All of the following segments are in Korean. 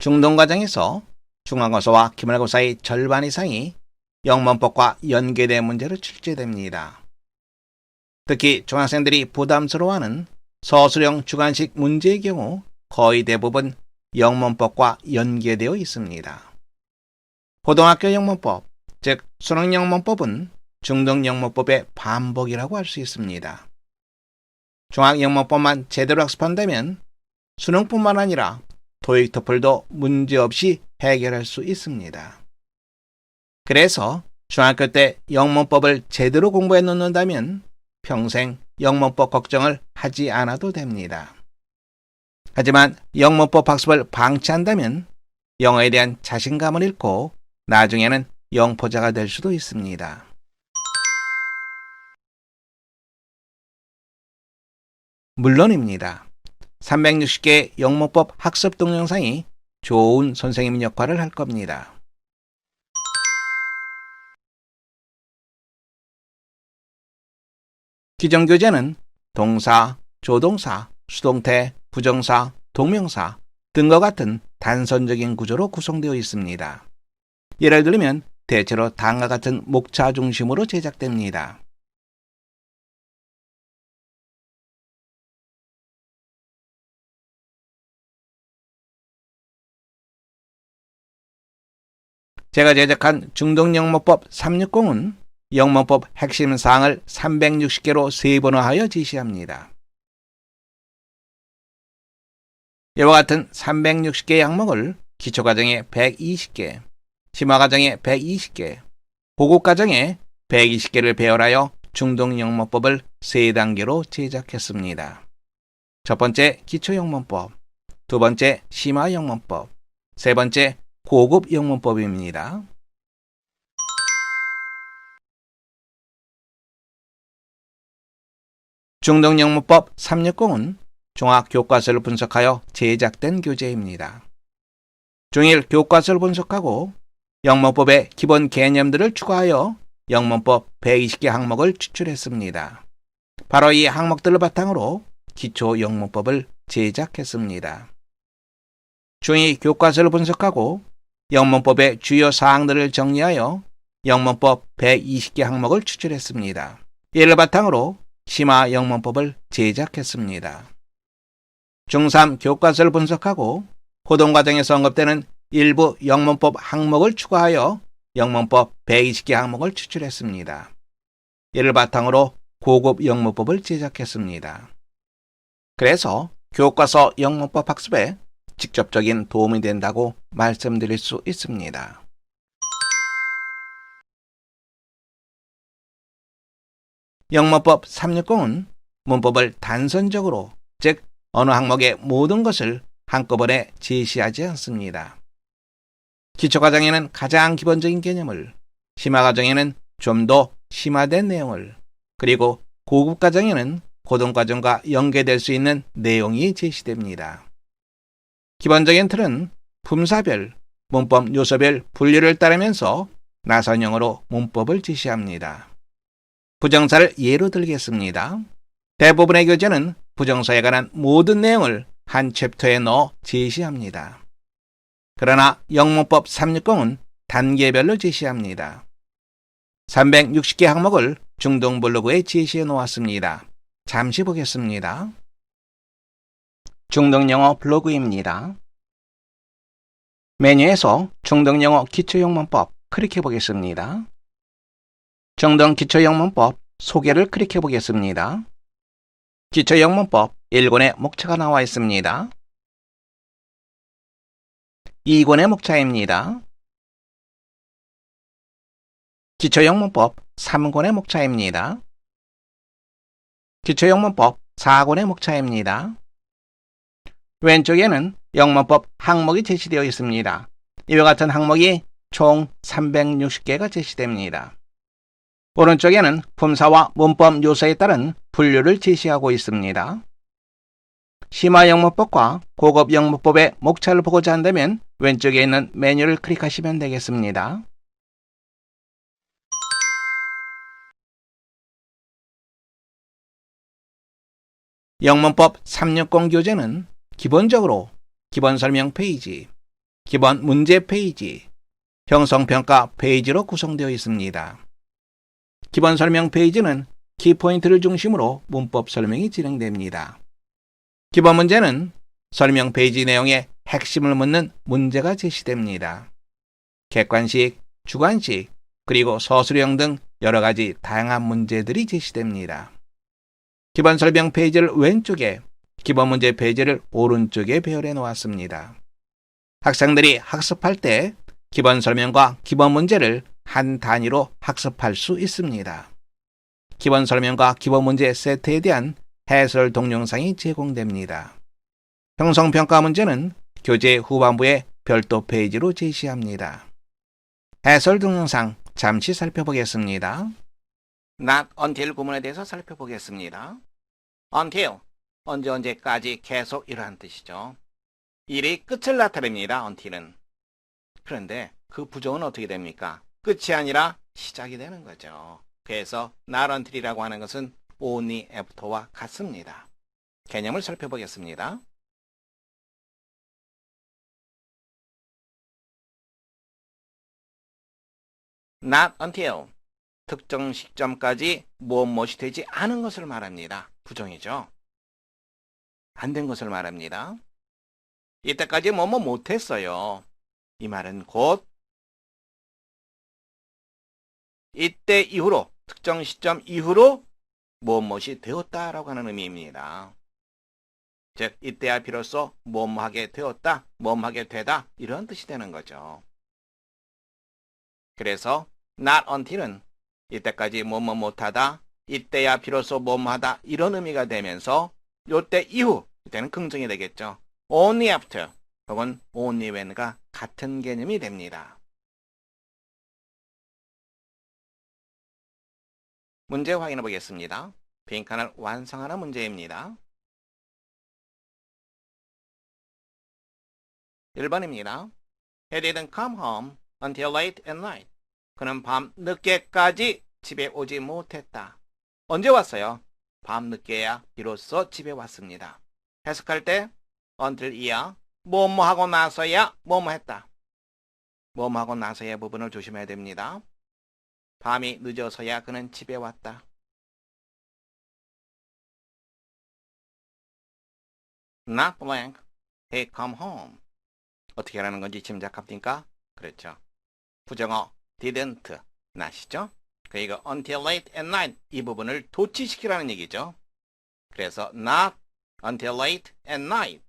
중등과정에서 중간고사와 기말고사의 절반 이상이 영문법과 연계된 문제로 출제됩니다. 특히 중학생들이 부담스러워하는 서술형 주관식 문제의 경우 거의 대부분 영문법과 연계되어 있습니다. 고등학교 영문법, 즉 수능영문법은 중등영문법의 반복이라고 할 수 있습니다. 중학영문법만 제대로 학습한다면 수능뿐만 아니라 토익, 토플도 문제없이 해결할 수 있습니다. 그래서 중학교 때 영문법을 제대로 공부해 놓는다면 평생 영문법 걱정을 하지 않아도 됩니다. 하지만 영문법 학습을 방치한다면 영어에 대한 자신감을 잃고 나중에는 영포자가 될 수도 있습니다. 물론입니다. 360개의 영문법 학습 동영상이 좋은 선생님 역할을 할 겁니다. 기존 교재는 동사, 조동사, 수동태, 부정사, 동명사 등과 같은 단선적인 구조로 구성되어 있습니다. 예를 들면 대체로 다음과 같은 목차 중심으로 제작됩니다. 제가 제작한 중등영문법 360은 영문법 핵심 사항을 360개로 세분화하여 지시합니다. 이와 같은 360개의 항목을 기초과정에 120개, 심화과정에 120개, 고급과정에 120개를 배열하여 중등영문법을 3단계로 제작했습니다. 첫 번째 기초영문법, 두 번째 심화영문법, 세 번째 고급영문법입니다. 중등영문법 360은 종합교과서를 분석하여 제작된 교재입니다. 종일 교과서를 분석하고 영문법의 기본 개념들을 추가하여 영문법 120개 항목을 추출했습니다. 바로 이 항목들을 바탕으로 기초영문법을 제작했습니다. 중위 교과서를 분석하고 영문법의 주요 사항들을 정리하여 영문법 120개 항목을 추출했습니다. 이를 바탕으로 심화 영문법을 제작했습니다. 중3 교과서를 분석하고 고등과정에서 언급되는 일부 영문법 항목을 추가하여 영문법 120개 항목을 추출했습니다. 이를 바탕으로 고급 영문법을 제작했습니다. 그래서 교과서 영문법 학습에 직접적인 도움이 된다고 말씀드릴 수 있습니다. 영문법 360은 문법을 단선적으로, 즉 어느 항목의 모든 것을 한꺼번에 제시하지 않습니다. 기초과정에는 가장 기본적인 개념을, 심화과정에는 좀 더 심화된 내용을, 그리고 고급과정에는 고등과정과 연계될 수 있는 내용이 제시됩니다. 기본적인 틀은 품사별, 문법 요소별 분류를 따르면서 나선형으로 문법을 제시합니다. 부정사를 예로 들겠습니다. 대부분의 교재는 부정사에 관한 모든 내용을 한 챕터에 넣어 제시합니다. 그러나 영문법 360은 단계별로 제시합니다. 360개 항목을 중등 블로그에 제시해 놓았습니다. 잠시 보겠습니다. 중등영어 블로그입니다. 메뉴에서 중등영어 기초영문법 클릭해 보겠습니다. 중등 기초영문법 소개를 클릭해 보겠습니다. 기초영문법 1권의 목차가 나와 있습니다. 2권의 목차입니다. 기초영문법 3권의 목차입니다. 기초영문법 4권의 목차입니다. 왼쪽에는 영문법 항목이 제시되어 있습니다. 이와 같은 항목이 총 360개가 제시됩니다. 오른쪽에는 품사와 문법 요소에 따른 분류를 제시하고 있습니다. 심화영문법과 고급영문법의 목차를 보고자 한다면 왼쪽에 있는 메뉴를 클릭하시면 되겠습니다. 영문법 360 교재는 기본적으로 기본 설명 페이지, 기본 문제 페이지, 형성평가 페이지로 구성되어 있습니다. 기본 설명 페이지는 키포인트를 중심으로 문법 설명이 진행됩니다. 기본 문제는 설명 페이지 내용의 핵심을 묻는 문제가 제시됩니다. 객관식, 주관식, 그리고 서술형 등 여러 가지 다양한 문제들이 제시됩니다. 기본 설명 페이지를 왼쪽에, 기본 문제 페이지를 오른쪽에 배열해 놓았습니다. 학생들이 학습할 때 기본 설명과 기본 문제를 한 단위로 학습할 수 있습니다. 기본 설명과 기본 문제 세트에 대한 해설 동영상이 제공됩니다. 형성평가 문제는 교재 후반부에 별도 페이지로 제시합니다. 해설 동영상 잠시 살펴보겠습니다. Not until 구문에 대해서 살펴보겠습니다. Until, 언제까지 계속 이러한 뜻이죠. 일이 끝을 나타냅니다. until은. 그런데 그 부정은 어떻게 됩니까? 끝이 아니라 시작이 되는 거죠. 그래서 not until이라고 하는 것은 only after와 같습니다. 개념을 살펴보겠습니다. Not until, 특정 시점까지 무엇이 되지 않은 것을 말합니다. 부정이죠. 안 된 것을 말합니다. 이때까지 못했어요. 이 말은 곧 이때 이후로, 특정 시점 이후로 무엇이 되었다라고 하는 의미입니다. 즉, 이때야 비로소 뭐하게 되었다, 뭐하게 되다, 이런 뜻이 되는 거죠. 그래서 not until은 이때까지 못하다, 이때야 비로소 뭐하다, 이런 의미가 되면서 요때 이후, 이때는 긍정이 되겠죠. only after 혹은 only when과 같은 개념이 됩니다. 문제 확인해 보겠습니다. 빈칸을 완성하는 문제입니다. 1번입니다. He didn't come home until late at night. 그는 밤 늦게까지 집에 오지 못했다. 언제 왔어요? 밤 늦게야 비로소 집에 왔습니다. 해석할 때 until 이야 뭐하고 나서야 했다. 뭐하고 나서야 부분을 조심해야 됩니다. 밤이 늦어서야 그는 집에 왔다. Not blank, he come home. 어떻게 하라는 건지 짐작합니까? 그렇죠. 부정어 didn't, not이죠. 그리고 until late at night, 이 부분을 도치시키라는 얘기죠. 그래서 not until late at night.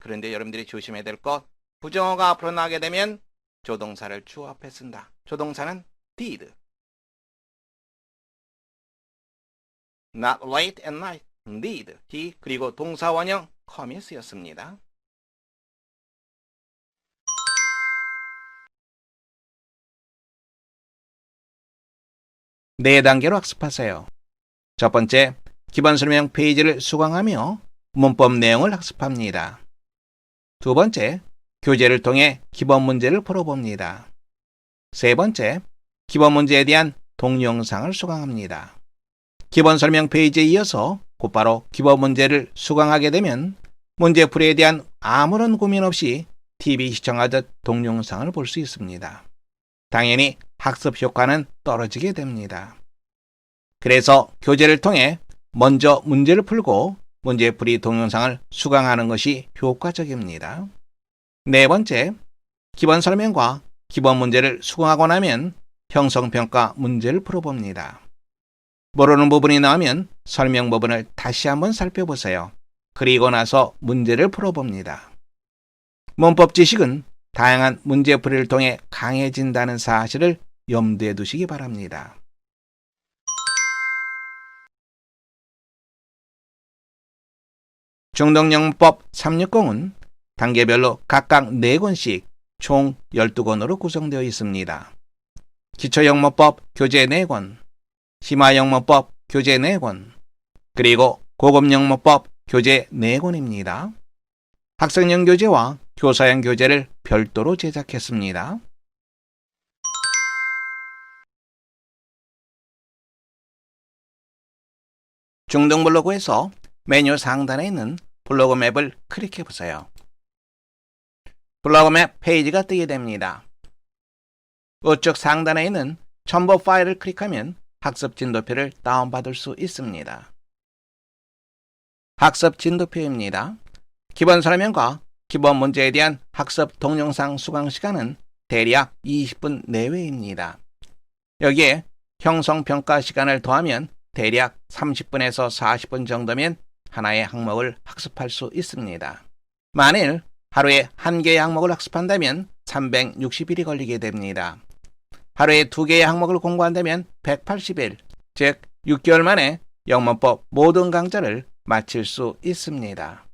그런데 여러분들이 조심해야 될 것, 부정어가 앞으로 나게 되면 조동사를 주어 앞에 쓴다. 조동사는 did. Not late at night, did. he, 그리고 동사 원형 come이 쓰였습니다. 네 단계로 학습하세요. 첫 번째, 기본 설명 페이지를 수강하며 문법 내용을 학습합니다. 두 번째, 교재를 통해 기본 문제를 풀어봅니다. 세 번째, 기본 문제에 대한 동영상을 수강합니다. 기본 설명 페이지에 이어서 곧바로 기본 문제를 수강하게 되면 문제풀이에 대한 아무런 고민 없이 TV 시청하듯 동영상을 볼 수 있습니다. 당연히 학습 효과는 떨어지게 됩니다. 그래서 교재를 통해 먼저 문제를 풀고 문제풀이 동영상을 수강하는 것이 효과적입니다. 네 번째, 기본 설명과 기본 문제를 수강하고 나면 형성평가 문제를 풀어봅니다. 모르는 부분이 나오면 설명 부분을 다시 한번 살펴보세요. 그리고 나서 문제를 풀어봅니다. 문법 지식은 다양한 문제풀이를 통해 강해진다는 사실을 염두에 두시기 바랍니다. 중등영문법 360은 단계별로 각각 4권씩 총 12권으로 구성되어 있습니다. 기초영문법 교재 4권, 심화영문법 교재 4권, 그리고 고급영문법 교재 4권입니다. 학생용 교재와 교사용 교재를 별도로 제작했습니다. 중등 블로그에서 메뉴 상단에 있는 블로그 맵을 클릭해 보세요. 블로그맵 페이지가 뜨게 됩니다. 우측 상단에 있는 첨부 파일을 클릭하면 학습 진도표를 다운받을 수 있습니다. 학습 진도표입니다. 기본 설명과 기본 문제에 대한 학습 동영상 수강 시간은 대략 20분 내외입니다. 여기에 형성평가 시간을 더하면 대략 30분에서 40분 정도면 하나의 항목을 학습할 수 있습니다. 만일 하루에 1개의 항목을 학습한다면 360일이 걸리게 됩니다. 하루에 2개의 항목을 공부한다면 180일, 즉 6개월 만에 영문법 모든 강좌를 마칠 수 있습니다.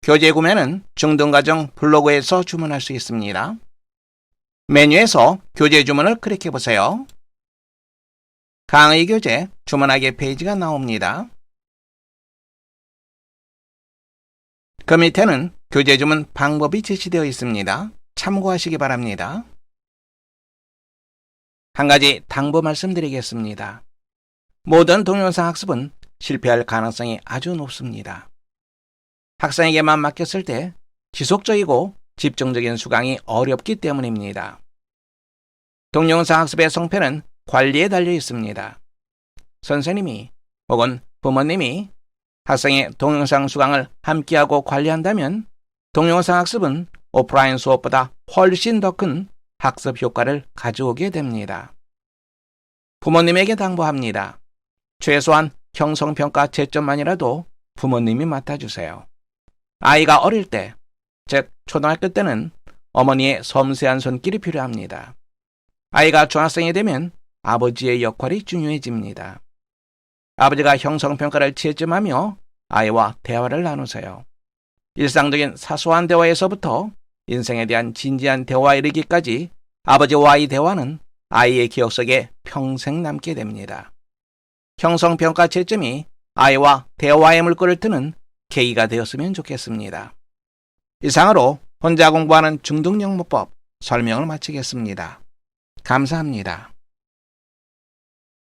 교재 구매는 중등과정 블로그에서 주문할 수 있습니다. 메뉴에서 교재 주문을 클릭해보세요. 강의 교재 주문하기 페이지가 나옵니다. 그 밑에는 교재 주문 방법이 제시되어 있습니다. 참고하시기 바랍니다. 한 가지 당부 말씀드리겠습니다. 모든 동영상 학습은 실패할 가능성이 아주 높습니다. 학생에게만 맡겼을 때 지속적이고 집중적인 수강이 어렵기 때문입니다. 동영상 학습의 성패는 관리에 달려 있습니다. 선생님이 혹은 부모님이 학생의 동영상 수강을 함께하고 관리한다면 동영상 학습은 오프라인 수업보다 훨씬 더 큰 학습 효과를 가져오게 됩니다. 부모님에게 당부합니다. 최소한 형성평가 채점만이라도 부모님이 맡아주세요. 아이가 어릴 때, 즉 초등학교 때는 어머니의 섬세한 손길이 필요합니다. 아이가 중학생이 되면 아버지의 역할이 중요해집니다. 아버지가 형성평가를 채점하며 아이와 대화를 나누세요. 일상적인 사소한 대화에서부터 인생에 대한 진지한 대화에 이르기까지 아버지와의 대화는 아이의 기억 속에 평생 남게 됩니다. 형성평가 채점이 아이와 대화의 물꼬를 트는 계기가 되었으면 좋겠습니다. 이상으로 혼자 공부하는 중등영문법 설명을 마치겠습니다. 감사합니다.